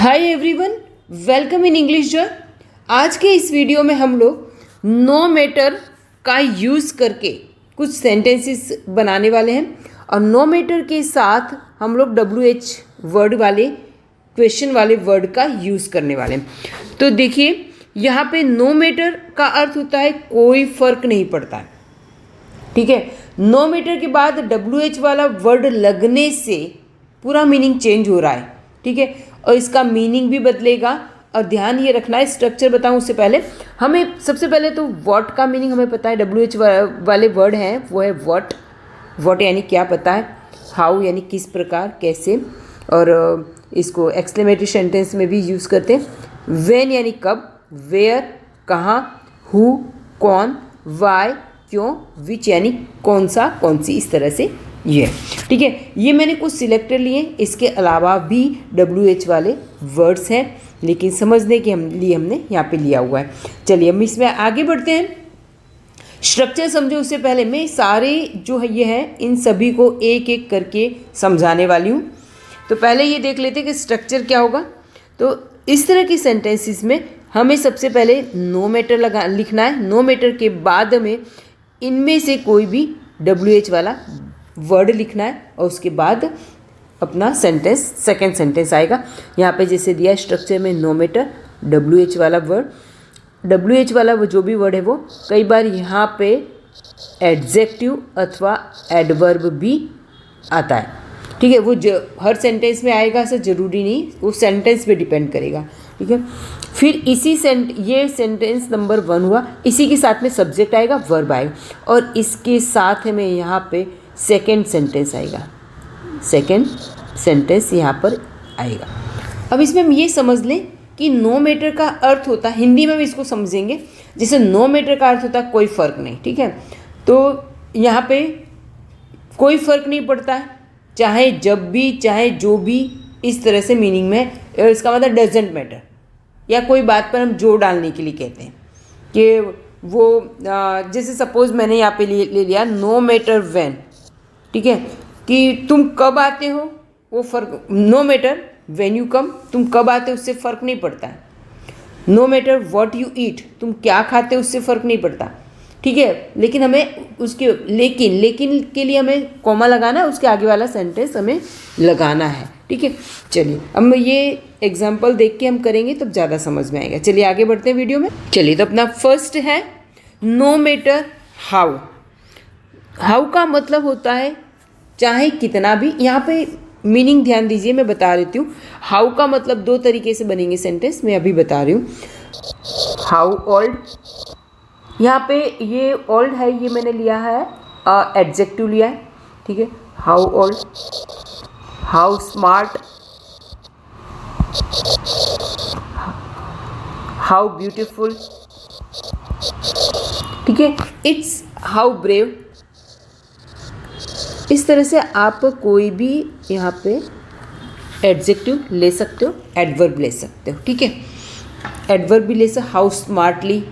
Hi everyone, welcome in English Joy. आज के इस वीडियो में हम लोग नो मैटर का यूज़ करके कुछ सेंटेंसेस बनाने वाले हैं और नो मैटर के साथ हम लोग WH वर्ड वाले क्वेश्चन वाले वर्ड का यूज़ करने वाले हैं। तो देखिए, यहाँ पे नो मैटर का अर्थ होता है कोई फ़र्क नहीं पड़ता है, ठीक है। नो मैटर के बाद WH वाला वर्ड लगने से पूरा मीनिंग चेंज हो रहा है, ठीक है, और इसका मीनिंग भी बदलेगा। और ध्यान ये रखना है, स्ट्रक्चर बताऊं उससे पहले हमें सबसे पहले तो व्हाट का मीनिंग हमें पता है। WH वाले वर्ड हैं वो है व्हाट यानी क्या पता है, हाउ यानी किस प्रकार कैसे, और इसको एक्सक्लेमेटरी सेंटेंस में भी यूज़ करते हैं। व्हेन यानी कब, वेयर कहाँ, हु कौन, वाई क्यों, विच यानी कौन सा कौन सी, इस तरह से ये, ठीक है। ये मैंने कुछ सिलेक्टर लिए, इसके अलावा भी WH वाले वर्ड्स हैं, लेकिन समझने के लिए हमने यहाँ पे लिया हुआ है। चलिए हम इसमें आगे बढ़ते हैं। स्ट्रक्चर समझो उससे पहले मैं सारे जो है ये है इन सभी को एक एक करके समझाने वाली हूँ। तो पहले ये देख लेते हैं कि स्ट्रक्चर क्या होगा। तो इस तरह की सेंटेंसेस में हमें सबसे पहले नो मैटर लिखना है। नो मैटर के बाद हमें इनमें से कोई भी WH वाला वर्ड लिखना है और उसके बाद अपना सेंटेंस, सेकेंड सेंटेंस आएगा। यहाँ पे जैसे दिया स्ट्रक्चर में नो मैटर, WH वाला वर्ड, WH वाला वो जो भी वर्ड है वो कई बार यहाँ पे एडजेक्टिव अथवा एडवर्ब भी आता है, ठीक है। वो हर सेंटेंस में आएगा ऐसा ज़रूरी नहीं, वो सेंटेंस पे डिपेंड करेगा, ठीक है। फिर ये सेंटेंस नंबर 1 हुआ, इसी के साथ में सब्जेक्ट आएगा, वर्ब आएगा, और इसके साथ हमें यहाँ पे सेकेंड सेंटेंस आएगा, सेकेंड सेंटेंस यहाँ पर आएगा। अब इसमें हम ये समझ लें कि नो मैटर का अर्थ होता है, हिंदी में भी इसको समझेंगे, जैसे नो मैटर का अर्थ होता है कोई फ़र्क नहीं, ठीक है। तो यहाँ पे कोई फ़र्क नहीं पड़ता है, चाहे जब भी चाहे जो भी, इस तरह से मीनिंग में। इसका मतलब डजेंट मैटर, या कोई बात पर हम जोर डालने के लिए कहते हैं कि वो जैसे सपोज़ मैंने यहाँ पे ले लिया नो मैटर व्हेन, ठीक है, कि तुम कब आते हो वो फ़र्क, no matter when you come, तुम कब आते हो उससे फ़र्क नहीं पड़ता है। No matter what you eat, तुम क्या खाते हो उससे फ़र्क नहीं पड़ता, ठीक है। लेकिन हमें उसके लेकिन के लिए हमें कॉमा लगाना है, उसके आगे वाला सेंटेंस हमें लगाना है, ठीक है। चलिए अब ये एग्जाम्पल देख के हम करेंगे तब ज़्यादा समझ में आएगा। चलिए आगे बढ़ते हैं वीडियो में। चलिए तो अपना फर्स्ट है नो मैटर हाउ। हाउ का मतलब होता है चाहे कितना भी, यहाँ पे मीनिंग ध्यान दीजिए, मैं बता देती हूँ। हाउ का मतलब 2 तरीके से बनेंगे सेंटेंस, मैं अभी बता रही हूँ। हाउ ओल्ड, यहाँ पे ये ओल्ड है, ये मैंने लिया है एडजेक्टिव लिया है, ठीक है। How old, how smart, how beautiful, ठीक है। It's how brave. इस तरह से आप कोई भी यहाँ पे एडजेक्टिव ले सकते हो, एडवर्ब ले सकते हो, ठीक है। एडवर्ब भी ले सकते, हाउ स्मार्टली,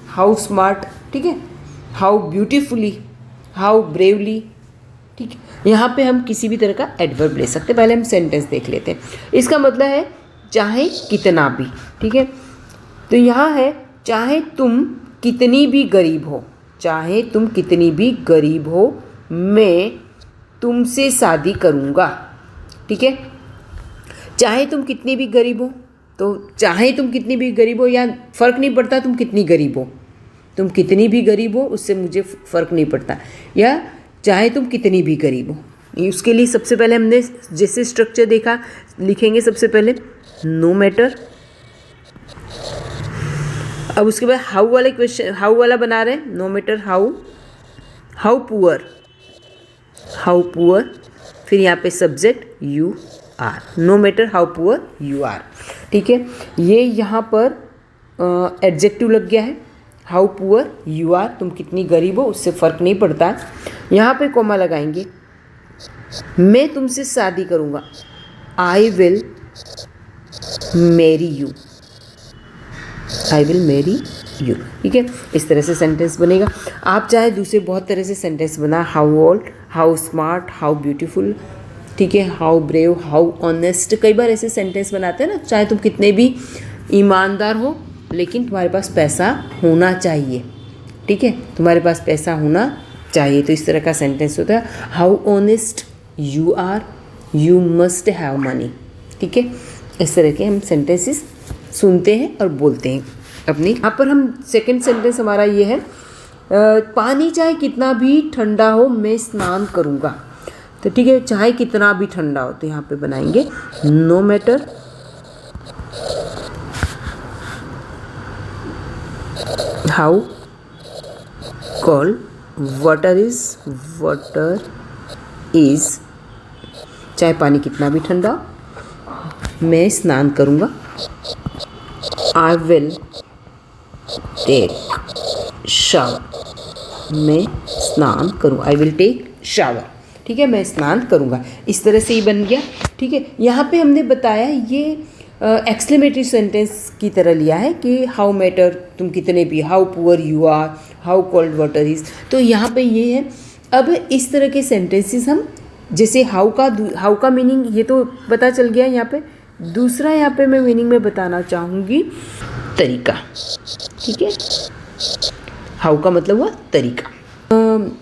हाउ स्मार्ट, ठीक है, हाउ ब्यूटीफुली, हाउ ब्रेवली, ठीक है। यहाँ पे हम किसी भी तरह का एडवर्ब ले सकते हैं। पहले हम सेंटेंस देख लेते हैं। इसका मतलब है चाहे कितना भी, ठीक है। तो यहाँ है चाहे तुम कितनी भी गरीब हो, चाहे तुम कितनी भी गरीब हो, मैं तुमसे शादी करूँगा, ठीक है। चाहे तुम कितनी भी गरीब हो, तो चाहे तुम कितनी भी गरीब हो, या फ़र्क नहीं पड़ता तुम कितनी गरीब हो, तुम कितनी भी गरीब हो उससे मुझे फ़र्क नहीं पड़ता, या चाहे तुम कितनी भी गरीब हो। उसके लिए सबसे पहले हमने जैसे स्ट्रक्चर देखा, लिखेंगे सबसे पहले नो मैटर। अब उसके बाद हाउ वाले क्वेश्चन, हाउ वाला बना रहे हैं, no matter how, how poor, how poor, फिर यहाँ पे subject you are, no matter how poor you are, ठीक है। ये यहाँ पर एडजेक्टिव लग गया है, हाउ पुअर यू आर, तुम कितनी गरीब हो उससे फ़र्क नहीं पड़ता। यहाँ पे कॉमा लगाएंगे, मैं तुमसे शादी करूँगा, I will marry you, I will marry you, ठीक है। इस तरह से सेंटेंस बनेगा। आप चाहे दूसरे बहुत तरह से सेंटेंस बना, how old, how smart, how beautiful, ठीक है, हाउ ब्रेव, हाउ ऑनेस्ट, कई बार ऐसे सेंटेंस बनाते हैं ना, चाहे तुम कितने भी ईमानदार हो लेकिन तुम्हारे पास पैसा होना चाहिए, ठीक है, तुम्हारे पास पैसा होना चाहिए। तो इस तरह का सेंटेंस होता है, how honest you are, you must have money, ठीक है। इस तरह के हम सेंटेंसेस सुनते हैं और बोलते हैं अपनी। यहाँ पर हम सेकंड सेंटेंस हमारा ये है, पानी चाहे कितना भी ठंडा हो मैं स्नान करूँगा। तो ठीक है, चाहे कितना भी ठंडा हो, तो यहाँ पे बनाएंगे no matter how cold water is, चाहे पानी कितना भी ठंडा हो मैं स्नान करूँगा। आई विल टेक शावर, मैं स्नान करूँ, आई विल टेक शावर, ठीक है, मैं स्नान करूँगा। इस तरह से ही बन गया, ठीक है। यहाँ पे हमने बताया ये एक्सक्लेमेटरी सेंटेंस की तरह लिया है कि हाउ मैटर, तुम कितने भी, how poor you are, how cold water is, तो यहाँ पे ये है। अब इस तरह के सेंटेंसेस हम, जैसे हाउ का मीनिंग ये तो पता चल गया। यहाँ पे दूसरा, यहाँ पे मैं मीनिंग में बताना चाहूँगी तरीका, ठीक है। हाउ का मतलब हुआ तरीका।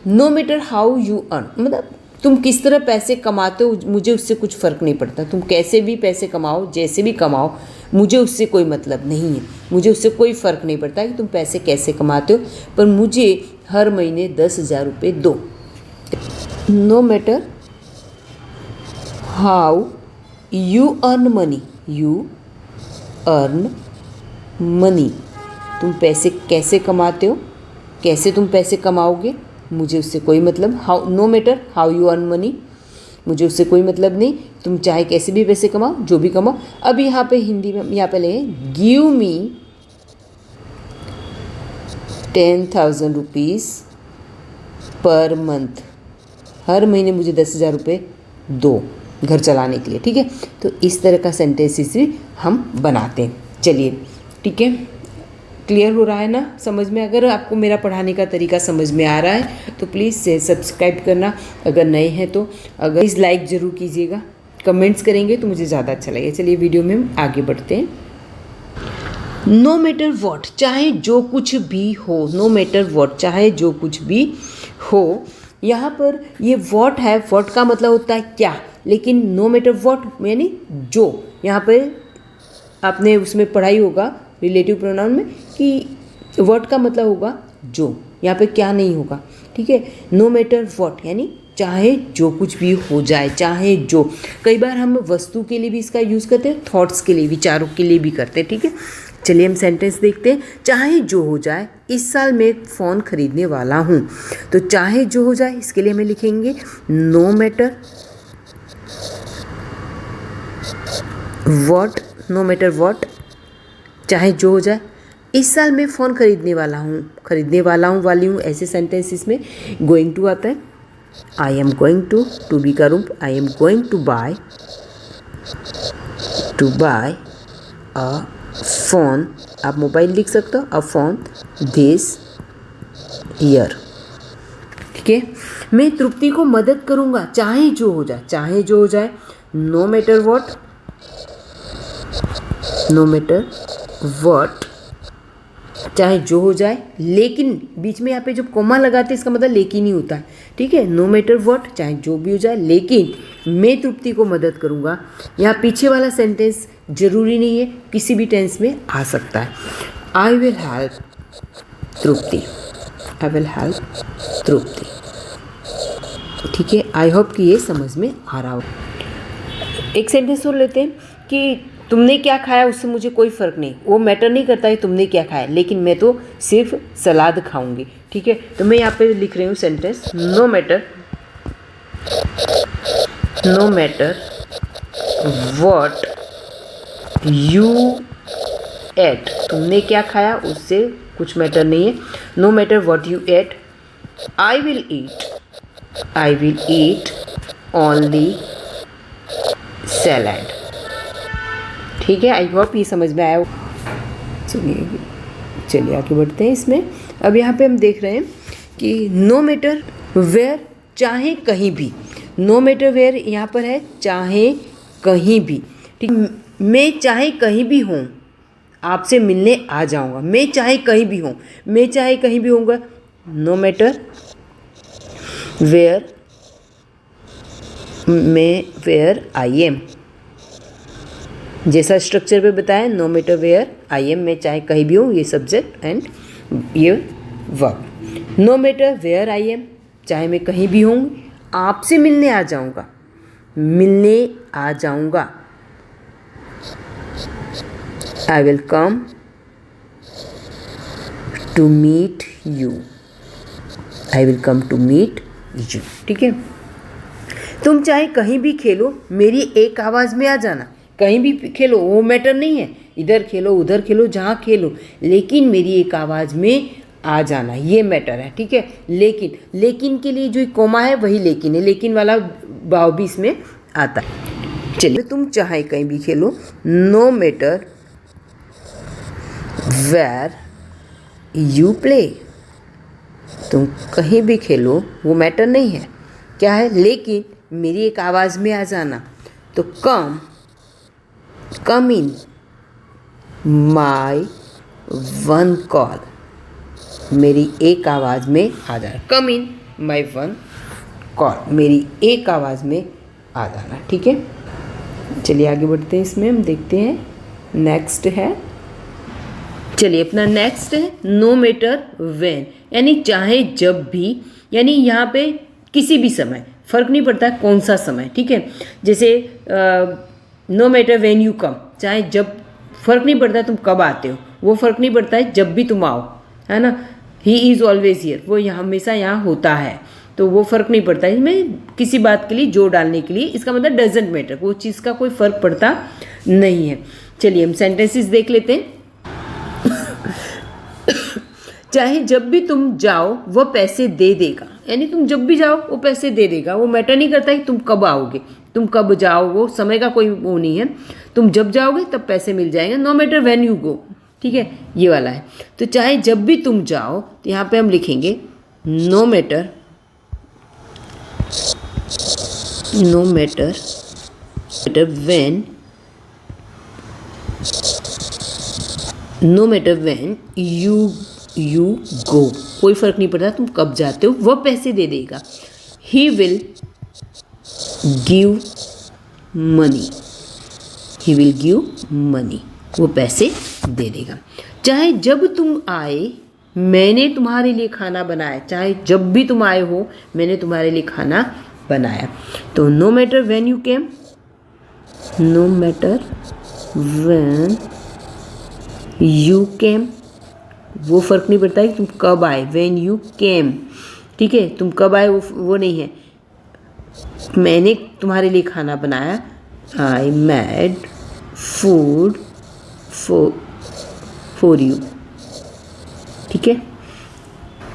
No matter how you earn, मतलब तुम किस तरह पैसे कमाते हो मुझे उससे कुछ फ़र्क नहीं पड़ता, तुम कैसे भी पैसे कमाओ, जैसे भी कमाओ, मुझे उससे कोई मतलब नहीं है, मुझे उससे कोई फ़र्क नहीं पड़ता कि तुम पैसे कैसे कमाते हो, पर मुझे हर महीने 10,000 रुपये दो। No matter how you earn money, you earn money, तुम पैसे कैसे कमाते हो, कैसे तुम पैसे कमाओगे, मुझे उससे कोई मतलब, how, no matter how you earn money, मुझे उससे कोई मतलब नहीं, तुम चाहे कैसे भी पैसे कमाओ, जो भी कमाओ। अब यहाँ पे हिंदी में यहाँ पे लेंगे, give me 10,000 rupees per month, हर महीने मुझे 10,000 रुपये दो घर चलाने के लिए, ठीक है। तो इस तरह का सेंटेंसेस भी हम बनाते हैं। चलिए, ठीक है, क्लियर हो रहा है ना समझ में? अगर आपको मेरा पढ़ाने का तरीका समझ में आ रहा है तो प्लीज़ सब्सक्राइब करना, अगर नए हैं तो अगर प्लीज़ लाइक ज़रूर कीजिएगा, कमेंट्स करेंगे तो मुझे ज़्यादा अच्छा लगेगा। चलिए वीडियो में हम आगे बढ़ते हैं। नो मैटर वॉट, चाहे जो कुछ भी हो, नो मैटर वॉट, चाहे जो कुछ भी हो। यहाँ पर ये वॉट है, वॉट का मतलब होता है क्या, लेकिन नो मैटर वॉट यानी जो, यहाँ पर आपने उसमें पढ़ाई होगा रिलेटिव प्रोनाउन में कि वॉट का मतलब होगा जो, यहाँ पे क्या नहीं होगा, ठीक है। नो मैटर वॉट यानी चाहे जो कुछ भी हो जाए, चाहे जो। कई बार हम वस्तु के लिए भी इसका यूज़ करते हैं, थॉट्स के लिए, विचारों के लिए भी करते हैं, ठीक है। चलिए हम सेंटेंस देखते हैं। चाहे जो हो जाए, इस साल मैं फ़ोन खरीदने वाला हूँ। तो चाहे जो हो जाए, इसके लिए हमें लिखेंगे no matter what, no matter what, चाहे जो हो जाए, इस साल मैं फ़ोन खरीदने वाला हूँ, वाली हूँ। ऐसे सेंटेंस इसमें गोइंग टू आता है। I am going to be का रूप, I am going to buy a phone, आप मोबाइल लिख सकते हो, अ फ़ोन दिस ईयर, ठीक है। मैं तृप्ति को मदद करूँगा, चाहे जो हो जाए, चाहे जो हो जाए, no matter what, no matter what, चाहे जो हो जाए, लेकिन बीच में यहाँ पे जो कोमा लगाते हैं इसका मतलब लेकिन ही होता है, ठीक है। नो मैटर वॉट, चाहे जो भी हो जाए, लेकिन मैं तृप्ति को मदद करूँगा। यहाँ पीछे वाला सेंटेंस जरूरी नहीं है, किसी भी टेंस में आ सकता है। I will help Tripti, I will help Tripti, ठीक है। आई होप कि ये समझ में आ रहा हो। एक सेंटेंस और लेते हैं कि तुमने क्या खाया उससे मुझे कोई फ़र्क नहीं, वो मैटर नहीं करता है तुमने क्या खाया, लेकिन मैं तो सिर्फ सलाद खाऊंगी, ठीक है। तो मैं यहाँ पे लिख रही हूँ sentence, no matter what you ate, तुमने क्या खाया उससे कुछ मैटर नहीं है। No matter what you ate, I will eat only salad, ठीक है। आई होप ये समझ में आया हो। चलिए आगे बढ़ते हैं इसमें। अब यहाँ पे हम देख रहे हैं कि नो मैटर वेयर, चाहे कहीं भी। नो मैटर वेयर यहाँ पर है चाहे कहीं भी, ठीक। मैं चाहे कहीं भी हूँ आपसे मिलने आ जाऊँगा, मैं चाहे कहीं भी हूँ, मैं चाहे कहीं भी होऊंगा। No matter where where I am, जैसा स्ट्रक्चर पे बताया, no matter where I am, मैं चाहे कहीं भी हूँ, ये सब्जेक्ट एंड ये verb. No matter where I am, चाहे मैं कहीं भी हूँ आपसे मिलने आ जाऊँगा, मिलने आ जाऊँगा। I will come to meet you, I will come to meet you, ठीक है। तुम चाहे कहीं भी खेलो, मेरी एक आवाज़ में आ जाना। कहीं भी खेलो वो मैटर नहीं है, इधर खेलो उधर खेलो जहाँ खेलो, लेकिन मेरी एक आवाज़ में आ जाना ये मैटर है, ठीक है। लेकिन के लिए जो कोमा है वही लेकिन है, लेकिन वाला भाव भी इसमें आता है। चलिए, तुम चाहे कहीं भी खेलो, no matter where you play, तुम कहीं भी खेलो वो मैटर नहीं है, क्या है, लेकिन मेरी एक आवाज़ में आ जाना। तो कम इन माई वन कॉल, मेरी एक आवाज़ में आ जाना। कम इन माई वन कॉल, मेरी एक आवाज़ में आ जाना, ठीक है। चलिए आगे बढ़ते हैं, इसमें हम देखते हैं नेक्स्ट है। चलिए अपना नेक्स्ट है नो मैटर व्हेन, यानी चाहे जब भी, यानी यहाँ पे किसी भी समय, फ़र्क नहीं पड़ता कौन सा समय, ठीक है। जैसे no matter when you come, चाहे जब, फ़र्क नहीं पड़ता तुम कब आते हो, वो फ़र्क नहीं पड़ता है, जब भी तुम आओ, है ना। ही इज़ ऑलवेज हियर, वो यहाँ हमेशा यहाँ होता है, तो वो फ़र्क नहीं पड़ता। इसमें किसी बात के लिए जो डालने के लिए, इसका मतलब डजेंट मैटर, वो चीज़ का कोई फ़र्क पड़ता नहीं है। चलिए हम सेंटेंसेस देख लेते हैं। चाहे जब भी तुम जाओ वह पैसे दे देगा, यानी तुम जब भी जाओ वो पैसे दे देगा, वो मैटर नहीं करता कि तुम कब आओगे, तुम कब जाओ, वो समय का कोई वो नहीं है, तुम जब जाओगे तब पैसे मिल जाएंगे। No matter when you go, ठीक है, ये वाला है। तो चाहे जब भी तुम जाओ, तो यहाँ पे हम लिखेंगे no matter when you go, कोई फ़र्क नहीं पड़ता तुम कब जाते हो, वह पैसे दे देगा। ही विल गिव मनी, वो पैसे दे देगा। चाहे जब तुम आए मैंने तुम्हारे लिए खाना बनाया, चाहे जब भी तुम आए हो मैंने तुम्हारे लिए खाना बनाया। तो no matter when you came, no matter when you came, वो फ़र्क नहीं पड़ता कि तुम कब आए, व्हेन यू केम, ठीक है, तुम कब आए वो नहीं है। मैंने तुम्हारे लिए खाना बनाया, I made food for you, ठीक है।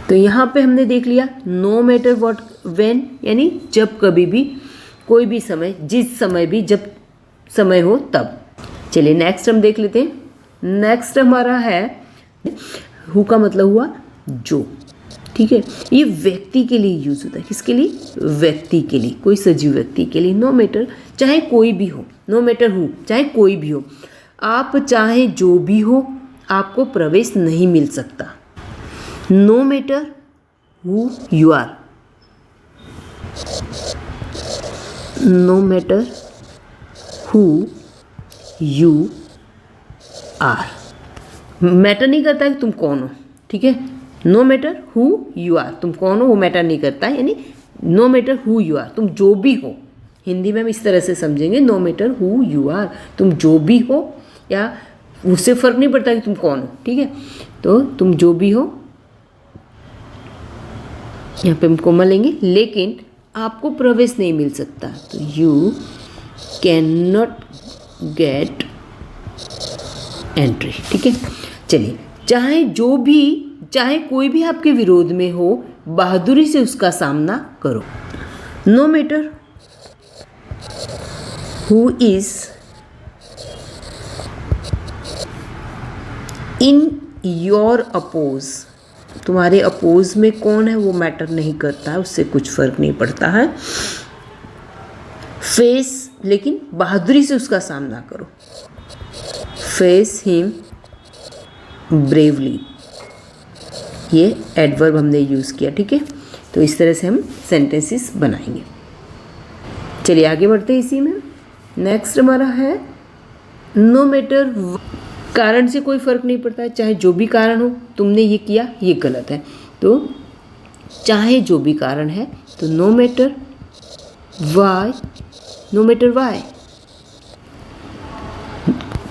तो यहाँ पे हमने देख लिया नो मैटर व्हाट व्हेन, यानी जब कभी भी, कोई भी समय, जिस समय भी, जब समय हो तब। चलिए नेक्स्ट हम देख लेते हैं। नेक्स्ट हमारा है हु का मतलब हुआ जो, ठीक है। ये व्यक्ति के लिए यूज़ होता है, किसके लिए, व्यक्ति के लिए, कोई सजीव व्यक्ति के लिए। नो मैटर चाहे कोई भी हो, नो मैटर हु चाहे कोई भी हो, आप चाहे जो भी हो आपको प्रवेश नहीं मिल सकता। No matter who you are, no matter who you are, matter नहीं करता कि तुम कौन हो, ठीक है। No matter who you are, तुम कौन हो वो मैटर नहीं करता है, यानी no matter who you are, तुम जो भी हो, हिंदी में हम इस तरह से समझेंगे, no matter who you are, तुम जो भी हो, या उससे फ़र्क नहीं पड़ता कि तुम कौन हो, ठीक है। तो तुम जो भी हो, यहाँ पे हम कोमा लेंगे, लेकिन आपको प्रवेश नहीं मिल सकता, तो you can not gate entry, ठीक है। चलिए, चाहे जो भी, चाहे कोई भी आपके विरोध में हो, बहादुरी से उसका सामना करो। No matter who is in your oppose, तुम्हारे अपोज में कौन है वो मैटर नहीं करता है, उससे कुछ फर्क नहीं पड़ता है। फेस, लेकिन बहादुरी से उसका सामना करो। फेस हिम ब्रेवली, ये एडवर्ब हमने यूज़ किया, ठीक है। तो इस तरह से हम सेंटेंसेस बनाएंगे। चलिए आगे बढ़ते हैं इसी में। नेक्स्ट हमारा है नो मैटर, कारण से कोई फ़र्क नहीं पड़ता है, चाहे जो भी कारण हो, तुमने ये किया ये गलत है। तो चाहे जो भी कारण है, तो no matter why, no matter why,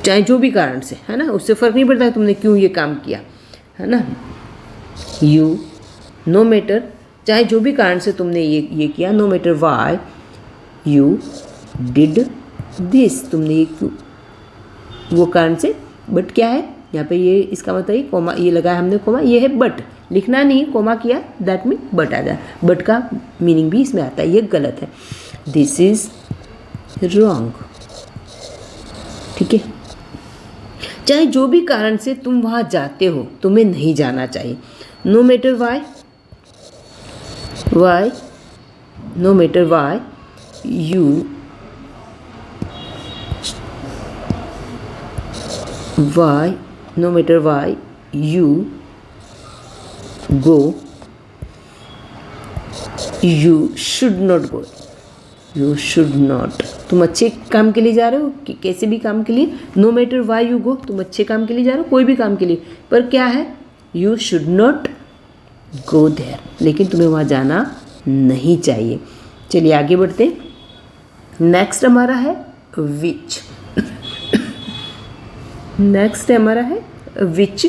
चाहे जो भी कारण से, है ना, उससे फ़र्क नहीं पड़ता है तुमने क्यों ये काम किया, है ना। यू, नो मैटर, चाहे जो भी कारण से तुमने ये किया, no matter why you did this, तुमने ये क्यों, वो कारण से, बट क्या है यहाँ पे, ये इसका मतलब ये कोमा, ये लगाया हमने कोमा, ये है बट, लिखना नहीं, कोमा किया, दैट मीन बट आ जाए, बट का मीनिंग भी इसमें आता है, ये गलत है। दिस इज रॉन्ग, ठीक है। चाहे जो भी कारण से तुम वहाँ जाते हो, तुम्हें नहीं जाना चाहिए। No matter why, why, no matter why you, why, no matter why you go, you should not go, you should not, तुम अच्छे काम के लिए जा रहे हो कि कैसे भी काम के लिए, no matter why you go, तुम अच्छे काम के लिए जा रहे हो, कोई भी काम के लिए, पर क्या है, you should not go there, लेकिन तुम्हें वहाँ जाना नहीं चाहिए। चलिए आगे बढ़ते। नेक्स्ट हमारा है which, नेक्स्ट हमारा है विच,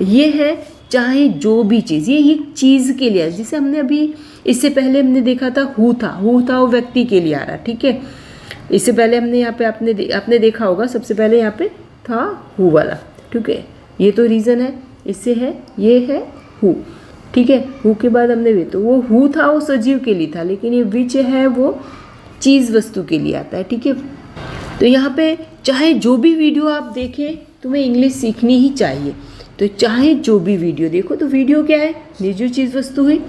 ये है चाहे जो भी चीज़, ये चीज़ के लिए, जिसे हमने अभी इससे पहले हमने देखा था हु था, हु था वो व्यक्ति के लिए आ रहा, ठीक है। इससे पहले हमने यहाँ पे आपने देखा होगा, सबसे पहले यहाँ पे था हु वाला, ठीक है। ये तो रीज़न है, इससे है, ये है हु, ठीक है। हु के बाद हमने भी, तो वो हु था वो सजीव के लिए था, लेकिन ये विच है वो चीज़ वस्तु के लिए आता है, ठीक है। तो यहाँ पे चाहे जो भी वीडियो आप देखें, तुम्हें इंग्लिश सीखनी ही चाहिए। तो चाहे जो भी वीडियो देखो, तो वीडियो क्या है, निर्जीव चीज़ वस्तु है।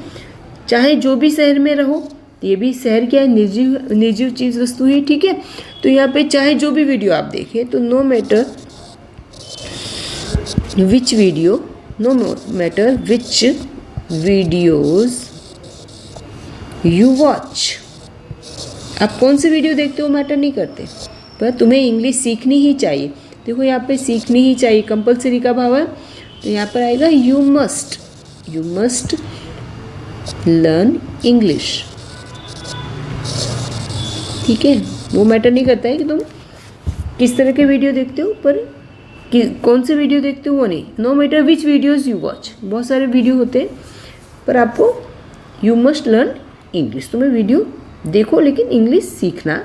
चाहे जो भी शहर में रहो, तो ये भी शहर क्या है, निर्जीव चीज़ वस्तु है, ठीक है। तो यहाँ पे चाहे जो भी वीडियो आप देखें, तो no matter which video, no matter which videos you watch, आप कौन से वीडियो देखते हो मैटर नहीं करते, पर तुम्हें इंग्लिश सीखनी ही चाहिए। देखो यहाँ पे सीखनी ही चाहिए, कंपलसरी का भाव है, तो यहाँ पर आएगा यू मस्ट लर्न इंग्लिश, ठीक है। वो मैटर नहीं करता है कि तुम किस तरह के वीडियो देखते हो, पर कौन से वीडियो देखते हो वो नहीं। No matter which videos you watch, बहुत सारे वीडियो होते हैं, पर आपको यू मस्ट लर्न इंग्लिश, तुम्हें वीडियो देखो लेकिन इंग्लिश सीखना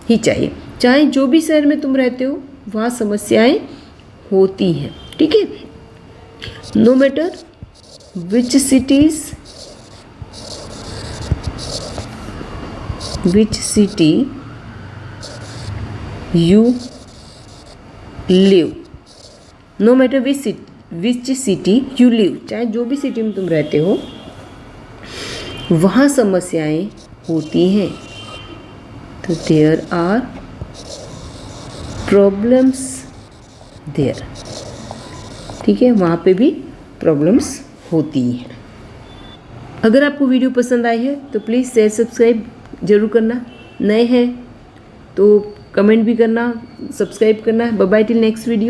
ही चाहिए। चाहे जो भी शहर में तुम रहते हो, वहाँ समस्याएं होती हैं, ठीक है। No matter which city you live, no matter which city you live, चाहे जो भी सिटी में तुम रहते हो, वहाँ समस्याएं होती हैं। तो देयर आर प्रॉब्लम्स देयर, ठीक है, वहाँ पे भी प्रॉब्लम्स होती हैं। अगर आपको वीडियो पसंद आई है तो प्लीज़ शेयर सब्सक्राइब ज़रूर करना, नए हैं तो कमेंट भी करना, सब्सक्राइब करना। Bye bye till next video.